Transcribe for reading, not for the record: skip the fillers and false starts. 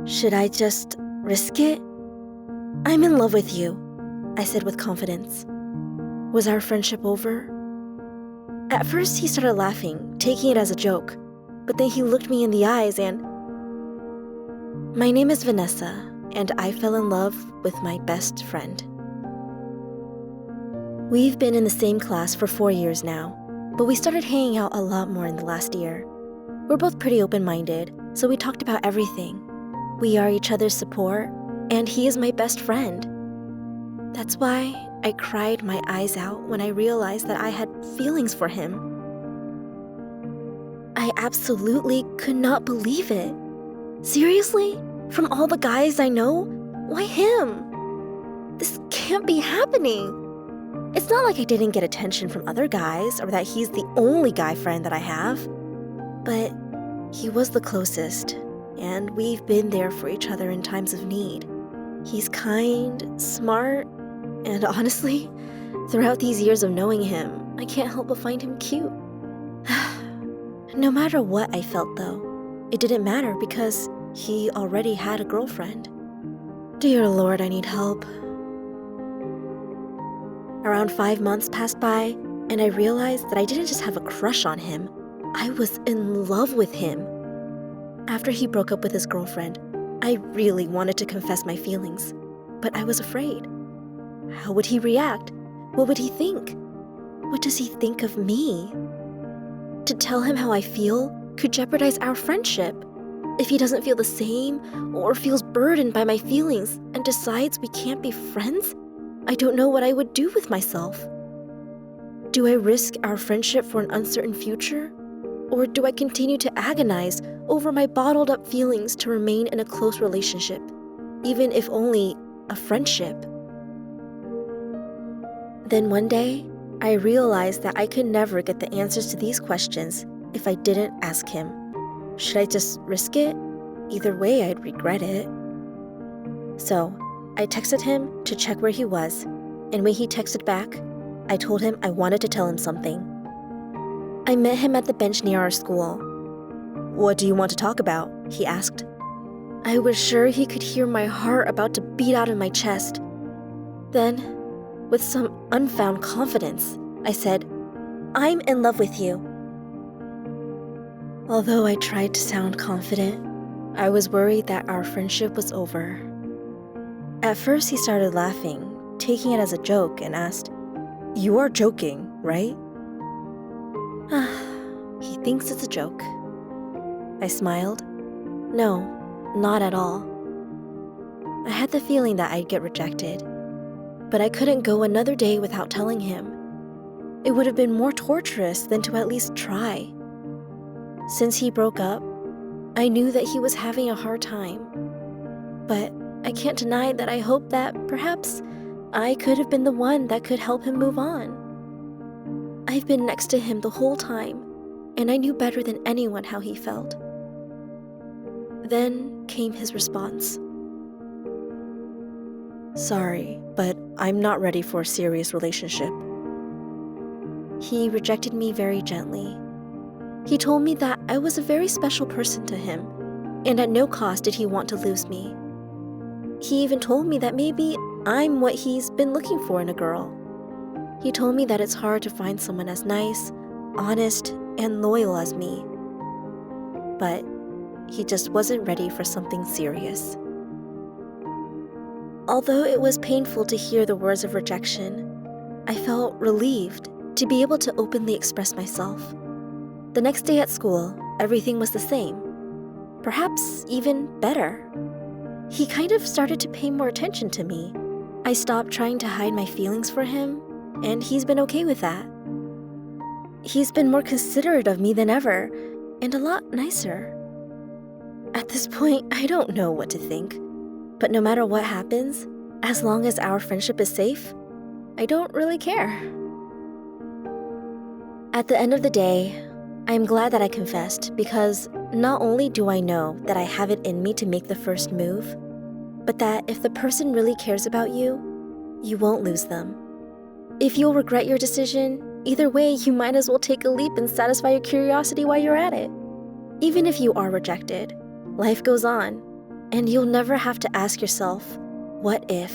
Should I just risk it? I'm in love with you, I said with confidence. Was our friendship over? At first, he started laughing, taking it as a joke, but then he looked me in the eyes and... My name is Vanessa, and I fell in love with my best friend. We've been in the same class for 4 years now, but we started hanging out a lot more in the last year. We're both pretty open-minded, so we talked about everything. We are each other's support, and he is my best friend. That's why I cried my eyes out when I realized that I had feelings for him. I absolutely could not believe it. Seriously? From all the guys I know? Why him? This can't be happening. It's not like I didn't get attention from other guys or that he's the only guy friend that I have. But he was the closest, and we've been there for each other in times of need. He's kind, smart, and honestly, throughout these years of knowing him, I can't help but find him cute. No matter what I felt though, it didn't matter because he already had a girlfriend. Dear Lord, I need help. Around 5 months passed by, and I realized that I didn't just have a crush on him, I was in love with him. After he broke up with his girlfriend, I really wanted to confess my feelings, but I was afraid. How would he react? What would he think? What does he think of me? To tell him how I feel could jeopardize our friendship. If he doesn't feel the same or feels burdened by my feelings and decides we can't be friends, I don't know what I would do with myself. Do I risk our friendship for an uncertain future? Or do I continue to agonize over my bottled up feelings to remain in a close relationship, even if only a friendship? Then one day, I realized that I could never get the answers to these questions if I didn't ask him. Should I just risk it? Either way, I'd regret it. So, I texted him to check where he was, and when he texted back, I told him I wanted to tell him something. I met him at the bench near our school. "What do you want to talk about?" he asked. I was sure he could hear my heart about to beat out of my chest. Then, with some unfound confidence, I said, "I'm in love with you." Although I tried to sound confident, I was worried that our friendship was over. At first, he started laughing, taking it as a joke, and asked, "You are joking, right?" He thinks it's a joke. I smiled. No, not at all. I had the feeling that I'd get rejected, but I couldn't go another day without telling him. It would have been more torturous than to at least try. Since he broke up, I knew that he was having a hard time, but I can't deny that I hoped that perhaps I could have been the one that could help him move on. I've been next to him the whole time, and I knew better than anyone how he felt. Then came his response. "Sorry, but I'm not ready for a serious relationship." He rejected me very gently. He told me that I was a very special person to him, and at no cost did he want to lose me. He even told me that maybe I'm what he's been looking for in a girl. He told me that it's hard to find someone as nice, honest, and loyal as me. But he just wasn't ready for something serious. Although it was painful to hear the words of rejection, I felt relieved to be able to openly express myself. The next day at school, everything was the same. Perhaps even better. He kind of started to pay more attention to me. I stopped trying to hide my feelings for him, and he's been okay with that. He's been more considerate of me than ever, and a lot nicer. At this point, I don't know what to think, but no matter what happens, as long as our friendship is safe, I don't really care. At the end of the day, I am glad that I confessed because not only do I know that I have it in me to make the first move, but that if the person really cares about you, you won't lose them. If you'll regret your decision, either way, you might as well take a leap and satisfy your curiosity while you're at it. Even if you are rejected, life goes on, And you'll never have to ask yourself, what if?